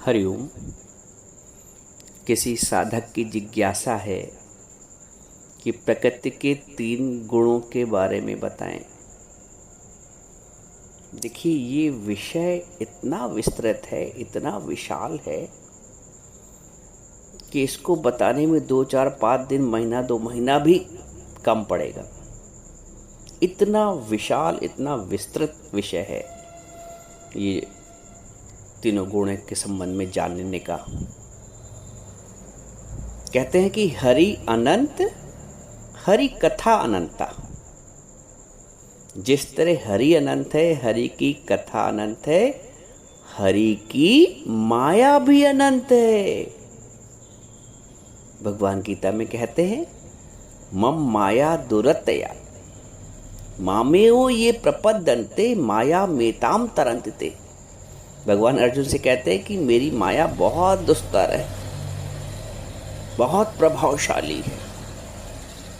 हरिओम। किसी साधक की जिज्ञासा है कि प्रकृति के 3 गुणों के बारे में बताएं। देखिए, ये विषय इतना विस्तृत है, इतना विशाल है कि इसको बताने में 2-4-5 दिन, महीना 2 महीना भी कम पड़ेगा। इतना विशाल, इतना विस्तृत विषय है ये तीनों गुणों के संबंध में जानने का। कहते हैं कि हरि अनंत, हरि कथा अनंता। जिस तरह हरि अनंत है, हरि की कथा अनंत है, हरि की माया भी अनंत है। भगवान गीता में कहते हैं, मम माया दुरतया मामेओ ये प्रपद्यन्ते माया मेताम तरन्ते। भगवान अर्जुन से कहते हैं कि मेरी माया बहुत दुस्तर है, बहुत प्रभावशाली है,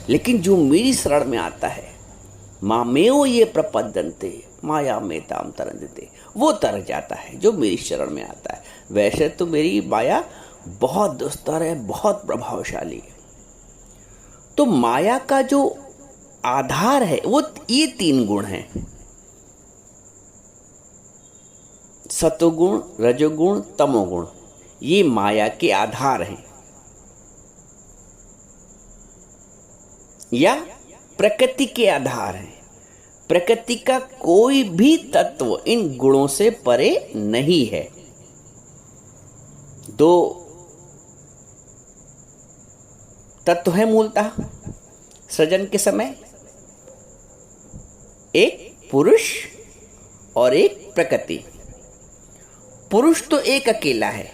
लेकिन जो मेरी शरण में आता है, मामेओ ये प्रपद्यन्ते माया मेताम तरन्ते, वो तर जाता है जो मेरी शरण में आता है। वैसे तो मेरी माया बहुत दुस्तर है, बहुत प्रभावशाली है। तो माया का जो आधार है वो ये 3 गुण हैं, सतोगुण, रजोगुण, तमोगुण। ये माया के आधार हैं, या प्रकृति के आधार हैं। प्रकृति का कोई भी तत्व इन गुणों से परे नहीं है। 2 तत्व है मूलतः सृजन के समय, एक पुरुष और एक प्रकृति। पुरुष तो एक अकेला है,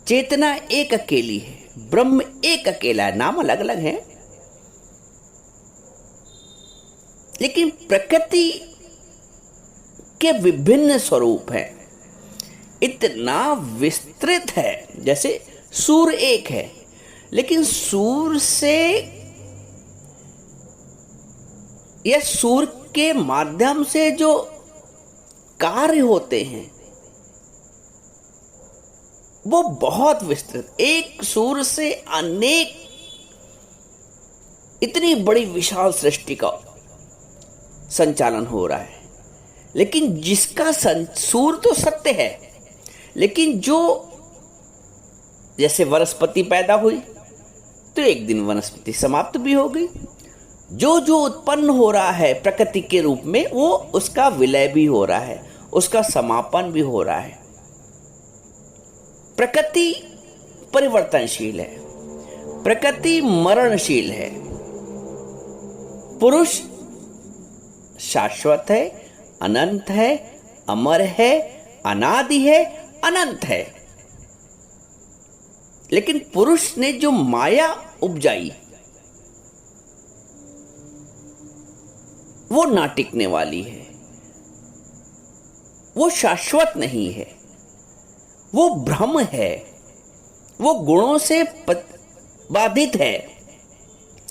चेतना एक अकेली है, ब्रह्म एक अकेला है, नाम अलग अलग है, लेकिन प्रकृति के विभिन्न स्वरूप हैं। इतना विस्तृत है। जैसे सूर्य एक है, लेकिन सूर्य से या सूर्य के माध्यम से जो कार्य होते हैं वो बहुत विस्तृत। एक सूर्य से अनेक, इतनी बड़ी विशाल सृष्टि का संचालन हो रहा है। लेकिन जिसका सूर्य तो सत्य है, लेकिन जो जैसे वनस्पति पैदा हुई तो एक दिन वनस्पति समाप्त भी हो गई। जो जो उत्पन्न हो रहा है प्रकृति के रूप में, वो उसका विलय भी हो रहा है, उसका समापन भी हो रहा है। प्रकृति परिवर्तनशील है, प्रकृति मरणशील है। पुरुष शाश्वत है, अनंत है, अमर है, अनादि है, अनंत है। लेकिन पुरुष ने जो माया उपजाई वो ना टिकने वाली है, वो शाश्वत नहीं है, वो भ्रम है, वो गुणों से बाधित है।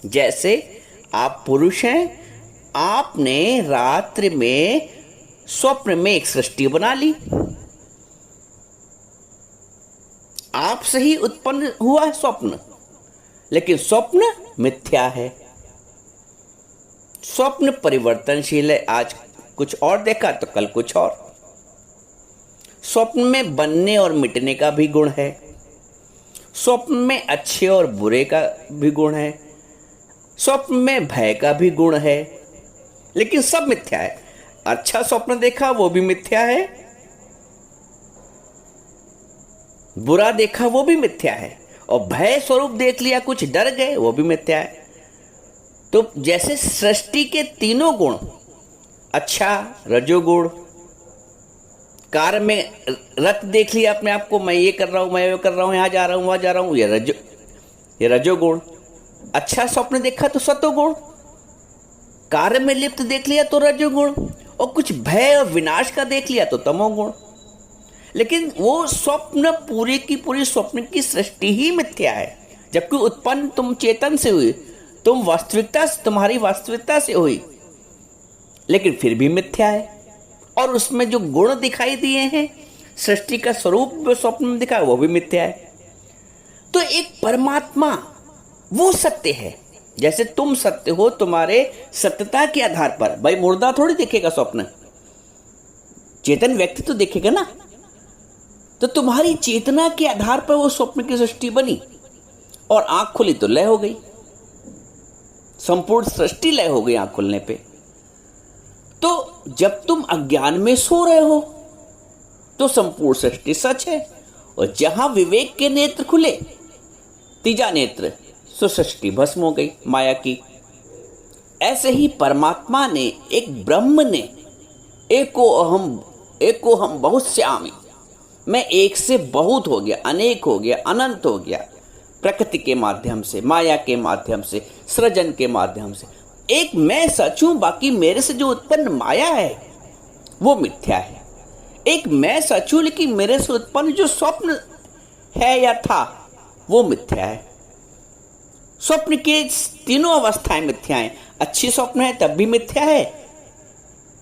जैसे आप पुरुष हैं, आपने रात्रि में स्वप्न में एक सृष्टि बना ली, आपसे ही उत्पन्न हुआ स्वप्न, लेकिन स्वप्न मिथ्या है। स्वप्न परिवर्तनशील है, आज कुछ और देखा तो कल कुछ और। स्वप्न में बनने और मिटने का भी गुण है, स्वप्न में अच्छे और बुरे का भी गुण है, स्वप्न में भय का भी गुण है, लेकिन सब मिथ्या है। अच्छा स्वप्न देखा वो भी मिथ्या है, बुरा देखा वो भी मिथ्या है, और भय स्वरूप देख लिया, कुछ डर गए, वो भी मिथ्या है। तो जैसे सृष्टि के 3 गुण, अच्छा रजोगुण, कार में रथ देख लिया अपने आप को, मैं ये कर रहा हूं, मैं ये कर रहा हूं, यहां जा रहा हूं, वहां जा रहा हूं, ये रजोगुण। अच्छा स्वप्न देखा तो सतोगुण, कार्य में लिप्त देख लिया तो रजोगुण, और कुछ भय और विनाश का देख लिया तो तमोगुण। लेकिन वो स्वप्न पूरी की पूरी स्वप्न की सृष्टि ही मिथ्या है, जबकि उत्पन्न तुम चेतन से हुई, तुम वास्तविकता, तुम्हारी वास्तविकता से हुई, लेकिन फिर भी मिथ्या है। और उसमें जो गुण दिखाई दिए हैं, सृष्टि का स्वरूप स्वप्न में दिखा वो भी मिथ्या है। तो एक परमात्मा वो सत्य है, जैसे तुम सत्य हो तुम्हारे सत्यता के आधार पर। भाई मुर्दा थोड़ी देखेगा स्वप्न, चेतन व्यक्ति तो देखेगा ना। तो तुम्हारी चेतना के आधार पर वो स्वप्न की सृष्टि बनी और आंख खुली तो लय हो गई, संपूर्ण सृष्टि लय हो गई आंख खुलने पे। तो जब तुम अज्ञान में सो रहे हो तो संपूर्ण सृष्टि सच है, और जहां विवेक के नेत्र खुले, तीजा नेत्र, सो सृष्टि भस्म हो गई माया की। ऐसे ही परमात्मा ने, एक ब्रह्म ने, एको हम बहुत श्यामी, मैं एक से बहुत हो गया, अनेक हो गया, अनंत हो गया, प्रकृति के माध्यम से, माया के माध्यम से, सृजन के माध्यम से। एक मैं सच हूं, बाकी मेरे से जो उत्पन्न माया है वो मिथ्या है। एक मैं सच हूं, लेकिन मेरे से उत्पन्न जो स्वप्न है या था वो मिथ्या है। स्वप्न के तीनों अवस्थाएं मिथ्या हैं। अच्छी स्वप्न है तब भी मिथ्या है,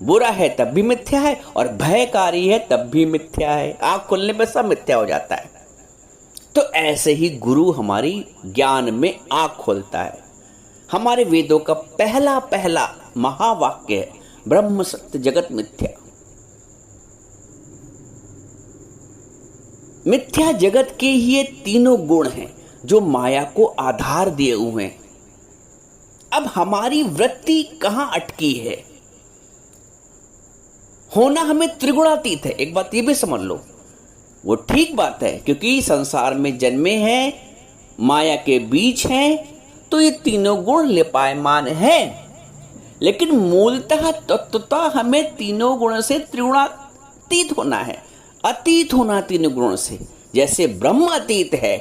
बुरा है तब भी मिथ्या है, और भयकारी है तब भी मिथ्या है। आंख खुलने पर सब मिथ्या हो जाता है। तो ऐसे ही गुरु हमारी ज्ञान में आंख खोलता है। हमारे वेदों का पहला पहला महावाक्य है, ब्रह्म सत्य जगत मिथ्या। मिथ्या जगत के ये तीनों गुण हैं जो माया को आधार दिए हुए हैं। अब हमारी वृत्ति कहां अटकी है? होना हमें त्रिगुणातीत है। एक बात ये भी समझ लो, वो ठीक बात है, क्योंकि संसार में जन्मे हैं, माया के बीच हैं, तो ये तीनों गुण लिपायमान हैं। लेकिन मूलतः तत्वतः हमें तीनों गुण से त्रिगुणातीत होना है, अतीत होना तीनों गुणों से। जैसे ब्रह्म अतीत है,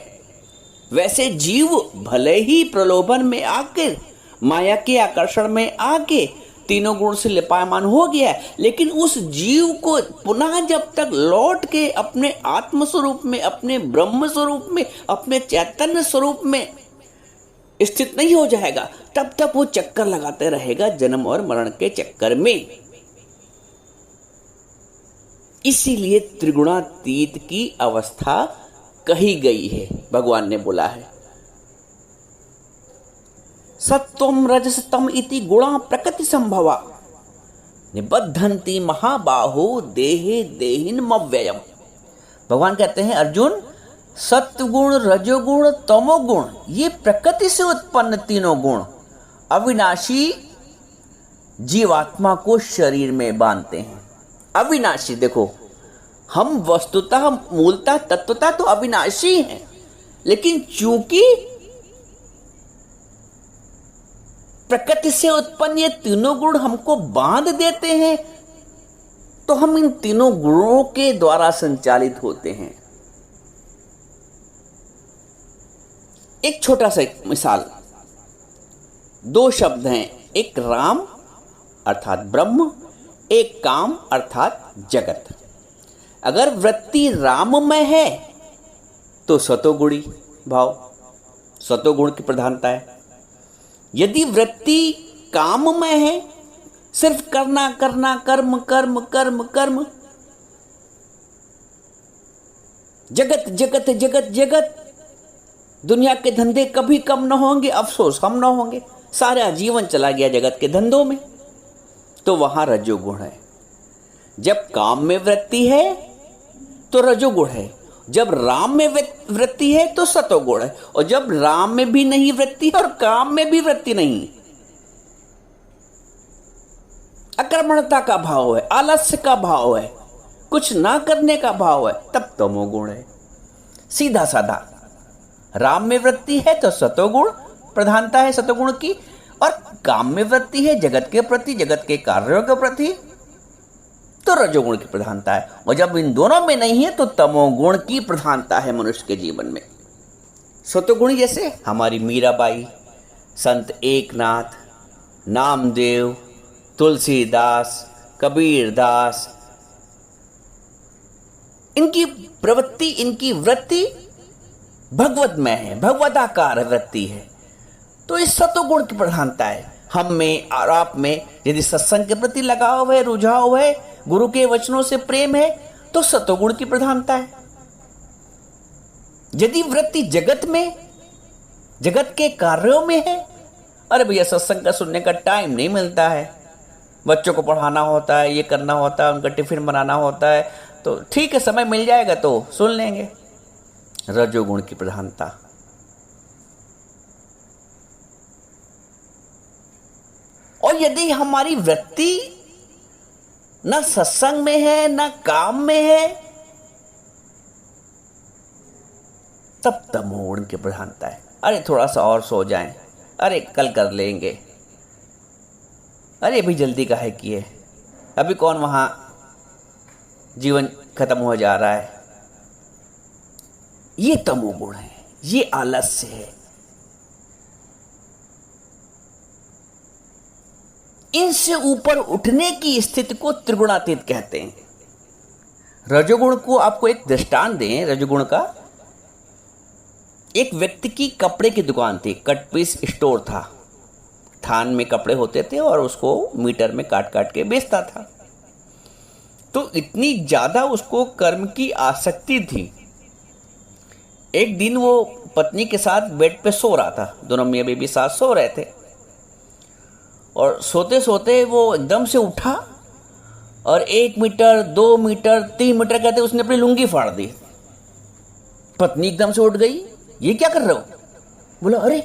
वैसे जीव भले ही प्रलोभन में आकर, माया के आकर्षण में आके तीनों गुण से लिपायमान हो गया, लेकिन उस जीव को पुनः जब तक लौट के अपने आत्म स्वरूप में, अपने ब्रह्म स्वरूप में, अपने चैतन्य स्वरूप में स्थित नहीं हो जाएगा, तब तक वो चक्कर लगाते रहेगा जन्म और मरण के चक्कर में। इसीलिए त्रिगुणातीत की अवस्था कही गई है। भगवान ने बोला है, सत्वम रजस्तम इति गुणा प्रकृति संभवा निबद्धन्ति महाबाहो देहे देहिनमव्ययम्। भगवान कहते हैं, अर्जुन, सत्वगुण, रजोगुण, तमोगुण, ये प्रकृति से उत्पन्न तीनों गुण अविनाशी जीवात्मा को शरीर में बांधते हैं। अविनाशी, देखो, हम वस्तुतः मूलतः तत्वतः तो अविनाशी हैं, लेकिन चूंकि प्रकृति से उत्पन्न ये तीनों गुण हमको बांध देते हैं, तो हम इन तीनों गुणों के द्वारा संचालित होते हैं। एक छोटा सा मिसाल, दो शब्द हैं, एक राम अर्थात ब्रह्म, एक काम अर्थात जगत। अगर वृत्ति राममय है तो सतोगुणी भाव, सतोगुण की प्रधानता है। यदि वृत्ति काममय है, सिर्फ करना करना, कर्म कर्म कर्म कर्म, जगत जगत जगत जगत, दुनिया के धंधे कभी कम न होंगे, अफसोस हम न होंगे, सारा जीवन चला गया जगत के धंधों में, तो वहां रजोगुण है। जब काम में वृत्ति है तो रजोगुण है, जब राम में वृत्ति है तो सतोगुण है, और जब राम में भी नहीं वृत्ति है और काम में भी वृत्ति नहीं, अकर्मणता का भाव है, आलस्य का भाव है, कुछ ना करने का भाव है, तब तमोगुण है। सीधा साधा, राम में वृत्ति है तो सतोगुण प्रधानता है सतोगुण की, और काम में वृत्ति है जगत के प्रति, जगत के कार्यों के प्रति, तो रजोगुण की प्रधानता है। और जब इन दोनों में नहीं है तो तमोगुण की प्रधानता है मनुष्य के जीवन में। सतोगुणी जैसे हमारी मीराबाई, संत एकनाथ, नामदेव, तुलसीदास, कबीरदास, इनकी प्रवृत्ति, इनकी वृत्ति भगवतमय है, भगवदाकार वृत्ति है, तो इस सतोगुण की प्रधानता है। हम में और आप में यदि सत्संग के प्रति लगाव है, रुझाव है, गुरु के वचनों से प्रेम है, तो सतोगुण की प्रधानता है। यदि वृत्ति जगत में, जगत के कार्यों में है, अरे भैया सत्संग का सुनने का टाइम नहीं मिलता है, बच्चों को पढ़ाना होता है, ये करना होता है, उनका टिफिन बनाना होता है, तो ठीक है समय मिल जाएगा तो सुन लेंगे। रजोगुण की प्रधानता। और यदि हमारी वृत्ति न सत्संग में है न काम में है, तब तमोगुण की प्रधानता है। अरे थोड़ा सा और सो जाएं, अरे कल कर लेंगे, अरे अभी जल्दी काहे किए, अभी कौन वहां जीवन खत्म हो जा रहा है। ये तमोगुण है, ये आलस्य है। इनसे ऊपर उठने की स्थिति को त्रिगुणातीत कहते हैं। रजोगुण को आपको एक दृष्टांत दें रजोगुण का। एक व्यक्ति की कपड़े की दुकान थी, कट पीस स्टोर था, थान में कपड़े होते थे और उसको मीटर में काट काट के बेचता था। तो इतनी ज्यादा उसको कर्म की आसक्ति थी। एक दिन वो पत्नी के साथ बेड पे सो रहा था, दोनों मियां बीवी साथ सो रहे थे, और सोते सोते वो एकदम से उठा और 1 मीटर 2 मीटर 3 मीटर कहते उसने अपनी लुंगी फाड़ दी। पत्नी एकदम से उठ गई, ये क्या कर रहे हो? बोला अरे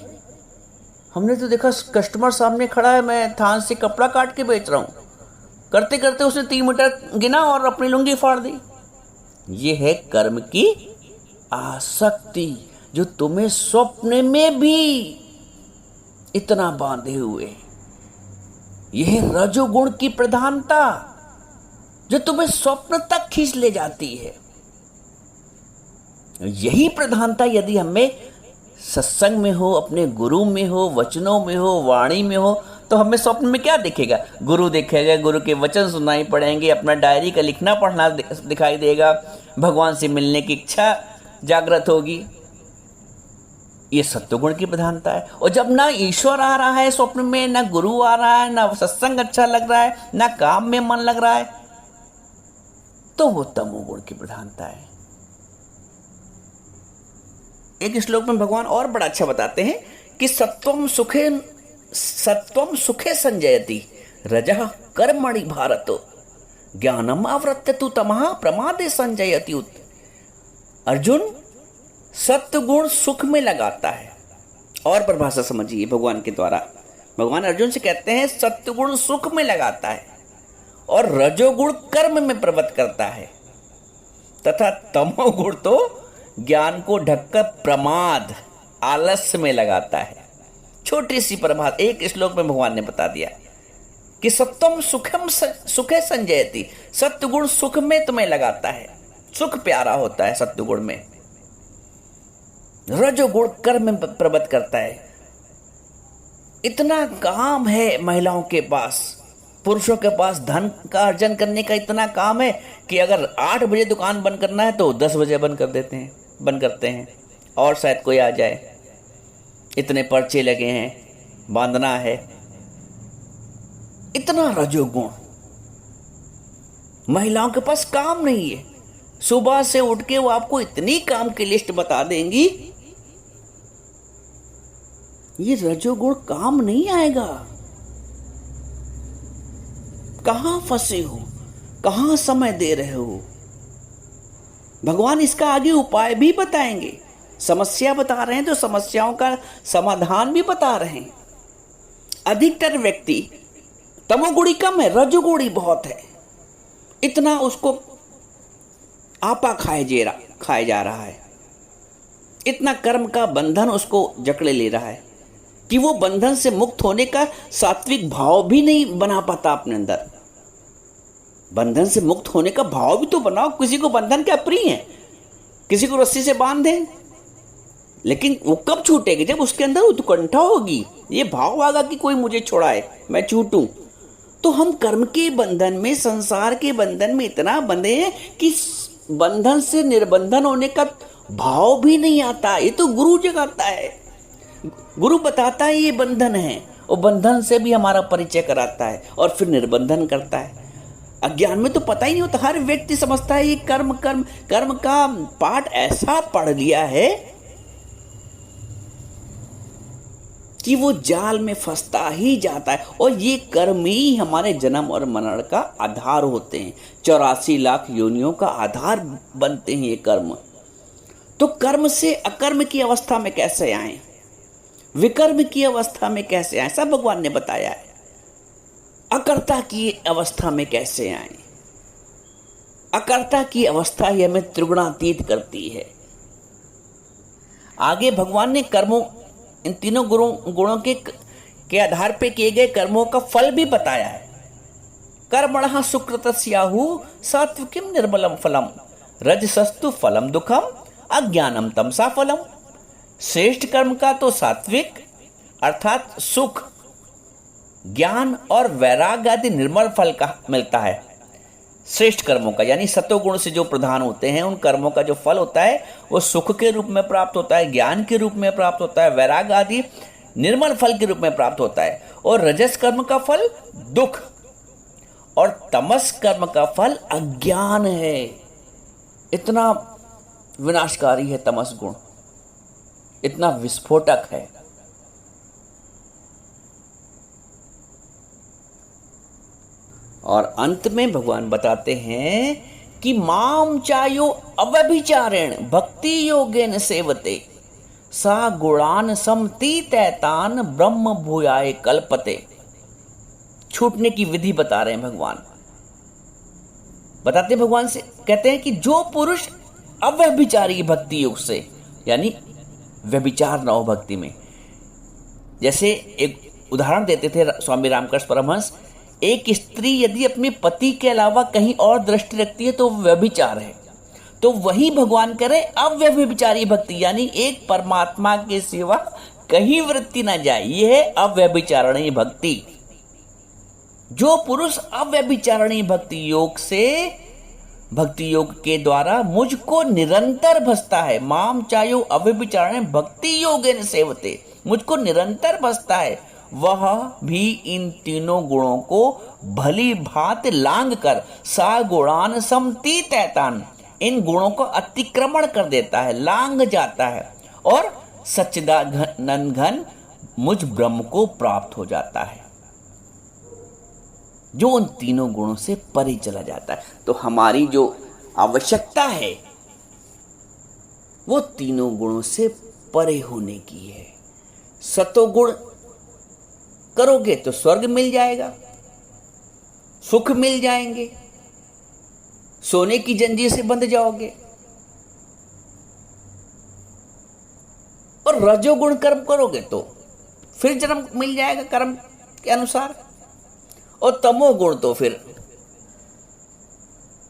हमने तो देखा कस्टमर सामने खड़ा है, मैं थान से कपड़ा काट के बेच रहा हूं। करते करते उसने 3 मीटर गिना और अपनी लुंगी फाड़ दी। ये है कर्म की आसक्ति, जो तुम्हें स्वप्न में भी इतना बांधे हुए। यह है रजोगुण की प्रधानता, जो तुम्हें स्वप्न तक खींच ले जाती है। यही प्रधानता यदि हमें सत्संग में हो, अपने गुरु में हो, वचनों में हो, वाणी में हो, तो हमें स्वप्न में क्या दिखेगा? गुरु दिखेगा, गुरु के वचन सुनाई पड़ेंगे, अपना डायरी का लिखना पढ़ना दिखाई देगा, भगवान से मिलने की इच्छा जागृत होगी। ये सत्वगुण की प्रधानता है। और जब ना ईश्वर आ रहा है स्वप्न में, ना गुरु आ रहा है, ना सत्संग अच्छा लग रहा है, ना काम में मन लग रहा है, तो वो तमोगुण की प्रधानता है। एक श्लोक में भगवान और बड़ा अच्छा बताते हैं कि सत्वम सुखे संजयति रजः कर्मणि भारतो ज्ञानम आवृत्य तु तमः प्रमादे संजयति उत। अर्जुन, सत्वगुण सुख में लगाता है। और परिभाषा समझिए भगवान के द्वारा, भगवान अर्जुन से कहते हैं सत्वगुण सुख में लगाता है और रजोगुण कर्म में प्रवृत्त करता है, तथा तमोगुण तो ज्ञान को ढककर प्रमाद आलस्य में लगाता है। छोटी सी प्रभात एक श्लोक में भगवान ने बता दिया कि सत्वम सुखे संजयति, सत्वगुण सुख में तुम्हें लगाता है, सुख प्यारा होता है सत्वगुण में। रजोगुण कर्म में प्रवृत्त करता है। इतना काम है महिलाओं के पास, पुरुषों के पास धन का अर्जन करने का इतना काम है कि अगर 8 बजे दुकान बंद करना है तो 10 बजे बंद करते हैं और शायद कोई आ जाए, इतने पर्चे लगे हैं, बांधना है। इतना रजोगुण, महिलाओं के पास काम नहीं है। सुबह से उठ के वो आपको इतनी काम की लिस्ट बता देंगी, ये रजोगुण काम नहीं आएगा। कहां फंसे हो, कहां समय दे रहे हो? भगवान इसका आगे उपाय भी बताएंगे। समस्या बता रहे हैं तो समस्याओं का समाधान भी बता रहे हैं। अधिकतर व्यक्ति तमोगुणी कम है, रजोगुणी बहुत है। इतना उसको आपा खाए जा रहा है, इतना कर्म का बंधन उसको जकड़े ले रहा है कि वो बंधन से मुक्त होने का सात्विक भाव भी नहीं बना पाता अपने अंदर। बंधन से मुक्त होने का भाव भी तो बनाओ। किसी को बंधन क्या प्रिय है, किसी को रस्सी से बांध दें, लेकिन वो कब छूटेगी? जब उसके अंदर उत्कंठा होगी, ये भाव आगा कि कोई मुझे छुड़ाए, मैं छूटूं। तो हम कर्म के बंधन में, संसार के बंधन में इतना बंधे हैं कि बंधन से निर्बंधन होने का भाव भी नहीं आता। ये तो गुरु जगाता है, गुरु बताता है ये बंधन है, और बंधन से भी हमारा परिचय कराता है और फिर निर्बंधन करता है। अज्ञान में तो पता ही नहीं होता। हर व्यक्ति समझता है ये कर्म कर्म कर्म का पाठ ऐसा पढ़ लिया है कि वो जाल में फंसता ही जाता है। और ये कर्म ही हमारे जन्म और मरण का आधार होते हैं। 84 लाख योनियों का आधार बनते हैं ये कर्म। तो कर्म से अकर्म की अवस्था में कैसे आए, विकर्म की अवस्था में कैसे आए, सब भगवान ने बताया है। अकर्ता की अवस्था में कैसे आए, अकर्ता की अवस्था ही हमें त्रिगुणातीत करती है। आगे भगवान ने कर्मों, इन तीनों गुणों के आधार पे किए गए कर्मों का फल भी बताया है। कर्मणः सुकृतस्याहु सात्विकीम निर्मलम फलम रजसस्तु फलम दुखम अज्ञानम तमसा फलम। श्रेष्ठ कर्म का तो सात्विक अर्थात सुख, ज्ञान और वैराग्य आदि निर्मल फल का मिलता है। श्रेष्ठ कर्मों का यानी सतोगुण से जो प्रधान होते हैं उन कर्मों का जो फल होता है वो सुख के रूप में प्राप्त होता है, ज्ञान के रूप में प्राप्त होता है, वैराग्य आदि निर्मल फल के रूप में प्राप्त होता है। और रजस कर्म का फल दुख और तमस कर्म का फल अज्ञान है। इतना विनाशकारी है तमस गुण, इतना विस्फोटक है। और अंत में भगवान बताते हैं कि माम चायो अव्यभिचारेण भक्ति योगेन सेवते सा गुणान समतीतैतान ब्रह्म भूयाय कल्पते। छूटने की विधि बता रहे हैं भगवान। बताते भगवान से कहते हैं कि जो पुरुष अव्यभिचारी भक्ति योग से, यानी व्यभिचार न हो भक्ति में। जैसे एक उदाहरण देते थे स्वामी रामकृष्ण परमहंस, एक स्त्री यदि अपने पति के अलावा कहीं और दृष्टि रखती है तो व्यभिचार है। तो वही भगवान करे अव्यभिचारी भक्ति, यानी एक परमात्मा के सिवा कहीं वृत्ति ना जाए, यह है अव्यभिचारणी भक्ति। जो पुरुष अव्यभिचारणी भक्ति योग से, भक्ति योग के द्वारा मुझको निरंतर भजता है, माम चायो अव्यभिचारणी भक्ति योगेन सेवते, मुझको निरंतर भजता है, वह भी इन तीनों गुणों को भली भांत लांग कर सा गुणान समतीतैतान, इन गुणों को अतिक्रमण कर देता है, लांग जाता है और सच्चिदानंद घन मुझ ब्रह्म को प्राप्त हो जाता है, जो उन तीनों गुणों से परे चला जाता है। तो हमारी जो आवश्यकता है वो तीनों गुणों से परे होने की है। सतोगुण करोगे तो स्वर्ग मिल जाएगा, सुख मिल जाएंगे, सोने की जंजीर से बंध जाओगे। और रजोगुण कर्म करोगे तो फिर जन्म मिल जाएगा कर्म के अनुसार। और तमोगुण तो फिर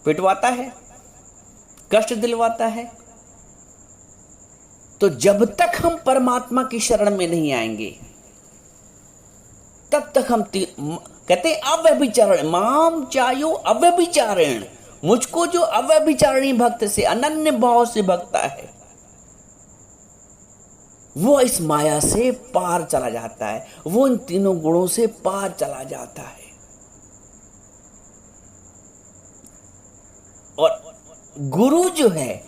पिटवाता है, कष्ट दिलवाता है। तो जब तक हम परमात्मा की शरण में नहीं आएंगे तब तक हम कहते हैं अव्यभिचारण, माम चायो अव्यभिचारेण, मुझको जो अव्यभिचारणी भक्त से, अनन्य भाव से भक्ता है वो इस माया से पार चला जाता है, वो इन तीनों गुणों से पार चला जाता है। और गुरु जो है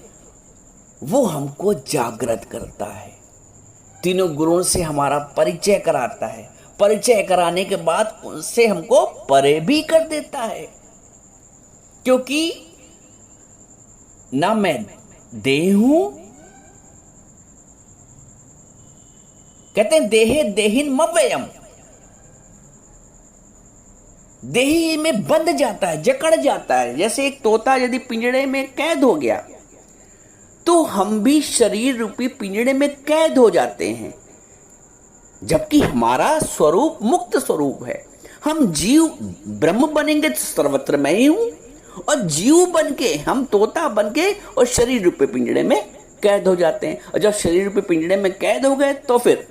वो हमको जागृत करता है, तीनों गुणों से हमारा परिचय कराता है, परिचय कराने के बाद उनसे हमको परे भी कर देता है। क्योंकि ना मैं देह हूं, कहते हैं देहे देहिन मव्ययम, देही में बंध जाता है, जकड़ जाता है। जैसे एक तोता यदि पिंजड़े में कैद हो गया तो हम भी शरीर रूपी पिंजड़े में कैद हो जाते हैं, जबकि हमारा स्वरूप मुक्त स्वरूप है। हम जीव ब्रह्म बनेंगे तो सर्वत्र मैं ही हूं, और जीव बनके हम तोता बनके और शरीर रूपी पिंजड़े में कैद हो जाते हैं। और जब शरीर रूपी पिंजड़े में कैद हो गए तो फिर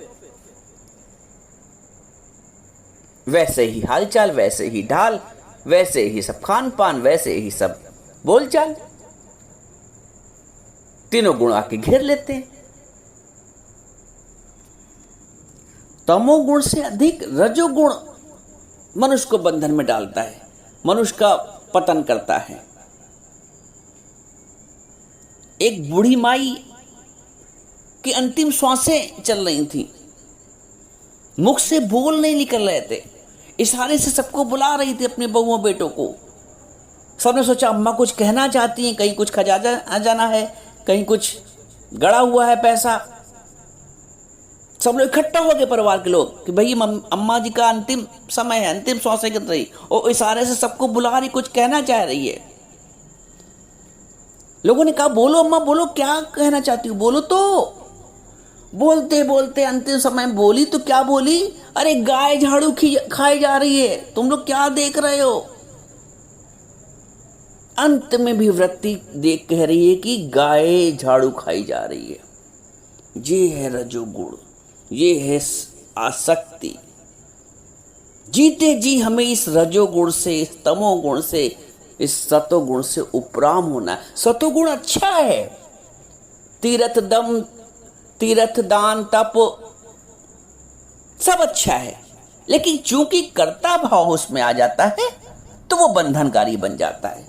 वैसे ही हालचाल, वैसे ही ढाल, वैसे ही सब खान पान, वैसे ही सब बोलचाल, तीनों गुण आके घेर लेते हैं। तमोगुण से अधिक रजोगुण मनुष्य को बंधन में डालता है, मनुष्य का पतन करता है। एक बूढ़ी माई की अंतिम श्वासें चल रही थी, मुख से बोल नहीं निकल रहे थे, इशारे से सबको बुला रही थी अपने बहुओं बेटों को। सबने सोचा अम्मा कुछ कहना चाहती हैं, कहीं कुछ खजाना आ जाना है, कहीं कुछ गड़ा हुआ है पैसा। सब लोग इकट्ठा हो गए परिवार के लोग कि भाई अम्मा जी का अंतिम समय है, अंतिम श्वासें गिर रही, और इशारे से सबको बुला रही, कुछ कहना चाह रही है। लोगों ने कहा बोलो अम्मा बोलो, क्या कहना चाहती हो, बोलो तो। बोलते बोलते अंतिम समय बोली तो क्या बोली, अरे गाय झाड़ू खाई जा रही है, तुम लोग क्या देख रहे हो। अंत में भी वृत्ति देख कह रही है कि गाय झाड़ू खाई जा रही है। ये है रजोगुण, ये है आसक्ति। जीते जी हमें इस रजोगुण से, इस तमोगुण से, इस सतोगुण से उपराम होना है। सतोगुण अच्छा है, तीर्थ दम, तीर्थ दान, तप सब अच्छा है, लेकिन चूंकि कर्ता भाव उसमें आ जाता है तो वो बंधनकारी बन जाता है।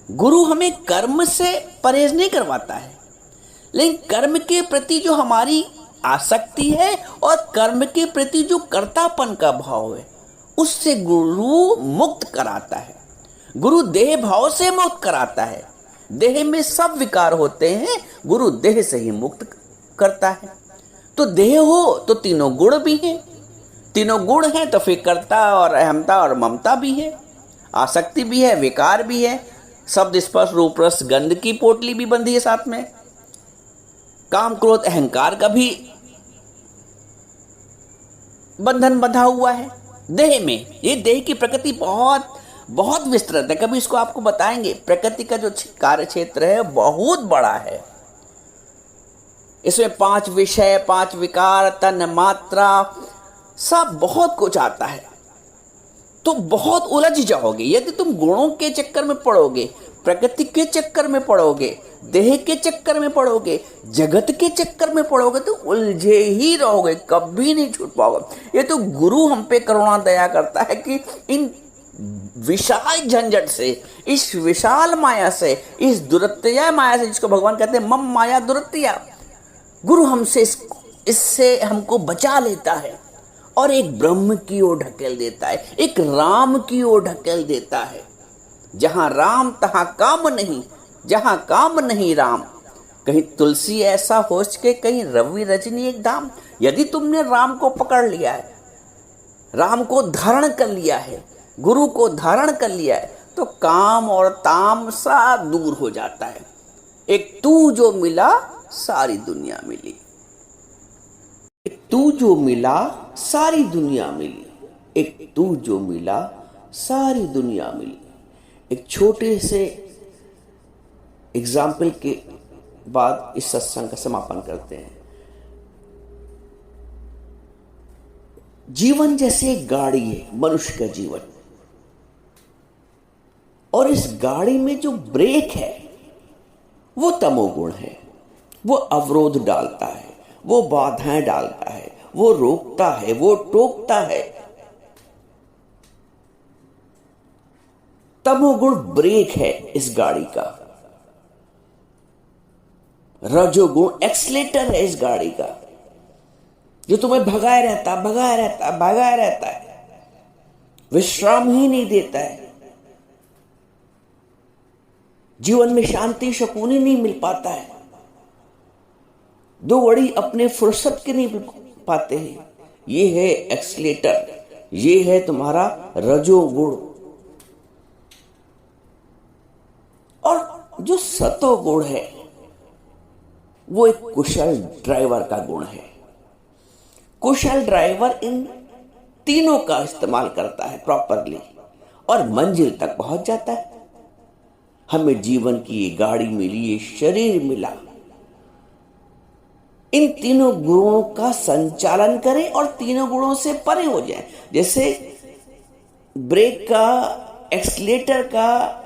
गुरु हमें कर्म से परहेज नहीं करवाता है, लेकिन कर्म के प्रति जो हमारी आसक्ति है और कर्म के प्रति जो कर्तापन का भाव है, उससे गुरु मुक्त कराता है। गुरु देह भाव से मुक्त कराता है। देह में सब विकार होते हैं, गुरु देह से ही मुक्त करता है। तो देह हो तो तीनों गुण भी हैं, तीनों गुण हैं तो फिर कर्ता और अहमता और ममता भी है, आसक्ति भी है, विकार भी है, शब्द स्पर्श रूप रस गंध की पोटली भी बंधी है साथ में, काम क्रोध अहंकार का भी बंधन बंधा हुआ है देह में। ये देह की प्रकृति बहुत बहुत विस्तृत है, कभी इसको आपको बताएंगे। प्रकृति का जो कार्य क्षेत्र है बहुत बड़ा है, इसमें 5 विषय, 5 विकार, तन मात्रा, सब बहुत कुछ आता है। तो बहुत उलझ जाओगे यदि तुम गुणों के चक्कर में पड़ोगे, प्रकृति के चक्कर में पड़ोगे, देह के चक्कर में पड़ोगे, जगत के चक्कर में पड़ोगे, तो उलझे ही रहोगे, कभी नहीं छूट पाओगे। ये तो गुरु हम पे करुणा दया करता है कि इन विशाल झंझट से, इस विशाल माया से, इस दुरत्या माया से, जिसको भगवान कहते हैं मम माया दुरत्या, गुरु हमसे इससे हमको बचा लेता है और एक ब्रह्म की ओर ढकेल देता है, एक राम की ओर ढकेल देता है। जहां राम तहां काम नहीं, जहां काम नहीं राम। कहीं तुलसी ऐसा होश के, कहीं रवि रजनी एक धाम। यदि तुमने राम को पकड़ लिया है, राम को धारण कर लिया है, गुरु को धारण कर लिया है, तो काम और ताम सब दूर हो जाता है। एक तू जो मिला सारी दुनिया मिली, एक तू जो मिला सारी दुनिया मिली, एक तू जो मिला सारी दुनिया मिली। एक छोटे से एग्जाम्पल के बाद इस सत्संग का समापन करते हैं। जीवन जैसे एक गाड़ी है, मनुष्य का जीवन, और इस गाड़ी में जो ब्रेक है वो तमोगुण है। वो अवरोध डालता है, वो बाधाएं डालता है, वो रोकता है, वो टोकता है। तमोगुण ब्रेक है इस गाड़ी का, रजोगुण एक्सीलेटर है इस गाड़ी का, जो तुम्हें भगाए रहता भगाए रहता भगाए रहता है, विश्राम ही नहीं देता है। जीवन में शांति सुकून ही नहीं मिल पाता है, 2 घड़ी अपने फुर्सत के नहीं मिल पाते हैं। ये है एक्सीलेटर, ये है तुम्हारा रजोगुण। और जो सतोगुण है वो एक कुशल ड्राइवर का गुण है। कुशल ड्राइवर इन तीनों का इस्तेमाल करता है प्रॉपरली और मंजिल तक पहुंच जाता है। हमें जीवन की ये गाड़ी मिली, ये शरीर मिला, इन तीनों गुणों का संचालन करें और तीनों गुणों से परे हो जाए। जैसे ब्रेक का, एक्सीलेटर का,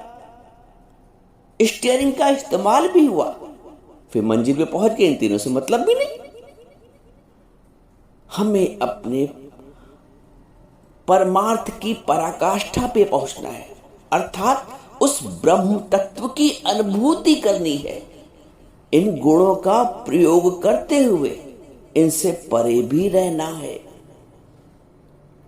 स्टीयरिंग का इस्तेमाल भी हुआ, फिर मंजिल पे पहुंच गए, इन तीनों से मतलब भी नहीं। हमें अपने परमार्थ की पराकाष्ठा पे पहुंचना है, अर्थात उस ब्रह्म तत्व की अनुभूति करनी है। इन गुणों का प्रयोग करते हुए इनसे परे भी रहना है।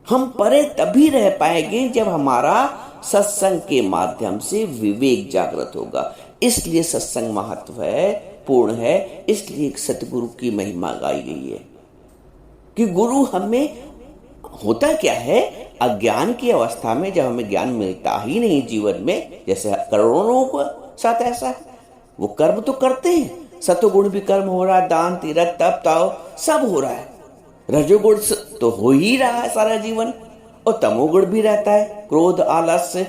हम परे तभी रह पाएंगे जब हमारा सत्संग के माध्यम से विवेक जागृत होगा। इसलिए सत्संग महत्व है, पूर्ण है। इसलिए सतगुरु की महिमा गाई गई है कि गुरु हमें, होता क्या है, अज्ञान की अवस्था में जब हमें ज्ञान मिलता ही नहीं जीवन में, जैसे करोड़ों लोगों को साथ ऐसा है, वो कर्म तो करते हैं, सतोगुण भी कर्म हो रहा है, दान तीरथ तप ताव सब हो रहा है, रजोगुण तो हो ही रहा है सारा जीवन, और तमोगुण भी रहता है, क्रोध आलस्य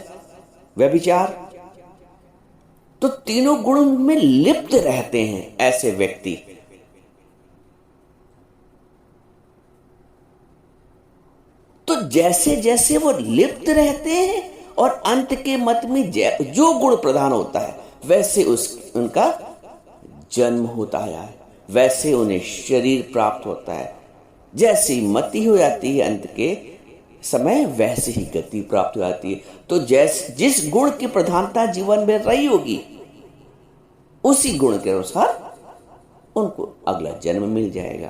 व्यभिचार, तो तीनों गुण में लिप्त रहते हैं ऐसे व्यक्ति। तो जैसे जैसे वो लिप्त रहते हैं और अंत के मत में जो गुण प्रधान होता है वैसे उनका जन्म होता है, वैसे उन्हें शरीर प्राप्त होता है। जैसी मति हो जाती है अंत के समय वैसे ही गति प्राप्त हो जाती है। तो जिस गुण की प्रधानता जीवन में रही होगी उसी गुण के अनुसार उनको अगला जन्म मिल जाएगा।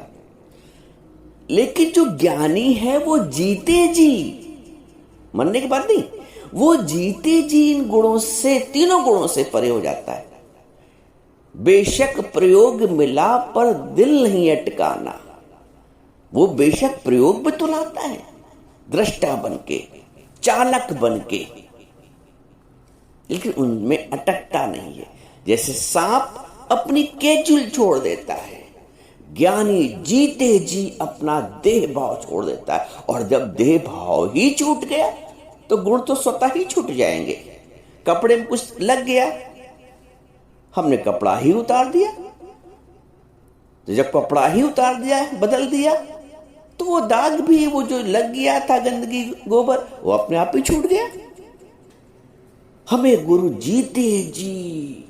लेकिन जो ज्ञानी है वो जीते जी, मानने की बात नहीं, वो जीते जी इन गुणों से, तीनों गुणों से परे हो जाता है। बेशक प्रयोग मिला पर दिल नहीं अटकाना, वो बेशक प्रयोग भी तो लाता है, दृष्टा बनके, चालक बनके, लेकिन उनमें अटकता नहीं है। जैसे सांप अपनी केचुल छोड़ देता है, ज्ञानी जीते जी अपना देह भाव छोड़ देता है। और जब देह भाव ही छूट गया तो गुण तो स्वतः ही छूट जाएंगे। कपड़े में कुछ लग गया, हमने कपड़ा ही उतार दिया, तो जब कपड़ा ही उतार दिया, बदल दिया, तो वो दाग भी, वो जो लग गया था गंदगी गोबर, वो अपने आप ही छूट गया। हमें गुरु जीते जी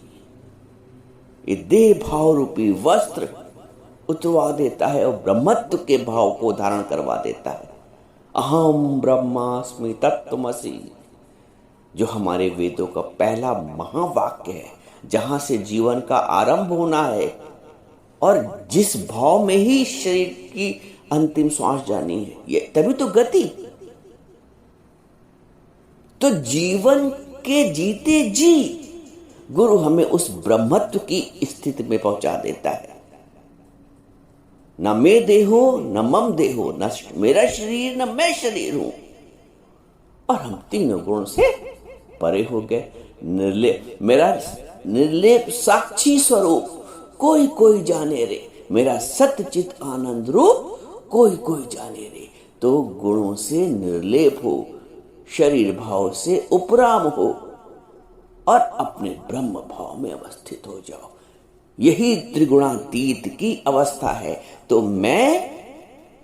ये देह भाव रूपी वस्त्र उतरवा देता है और ब्रह्मत्व के भाव को धारण करवा देता है। अहम ब्रह्मास्मि तत्त्वमसि, जो हमारे वेदों का पहला महावाक्य है, जहां से जीवन का आरंभ होना है और जिस भाव में ही शरीर की अंतिम श्वास जानी है, ये तभी तो गति। तो जीवन के जीते जी गुरु हमें उस ब्रह्मत्व की स्थिति में पहुंचा देता है। न मैं देहो न मम देहो, न मेरा शरीर न मैं शरीर हूं, और हम तीनों गुण से परे हो गए। निर्लेप, मेरा निर्लेप साक्षी स्वरूप कोई कोई जाने रे, मेरा सत्यचित आनंद रूप कोई कोई जाने रे। तो गुणों से निर्लेप हो, शरीर भाव से उपराम हो और अपने ब्रह्म भाव में अवस्थित हो जाओ। यही त्रिगुणातीत की अवस्था है। तो मैं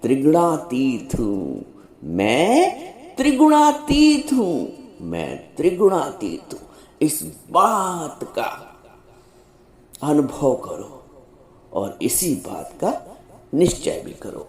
त्रिगुणातीत हूं, मैं त्रिगुणातीत हूं, मैं त्रिगुणातीत हूं। इस बात का अनुभव करो और इसी बात का निश्चय भी करो।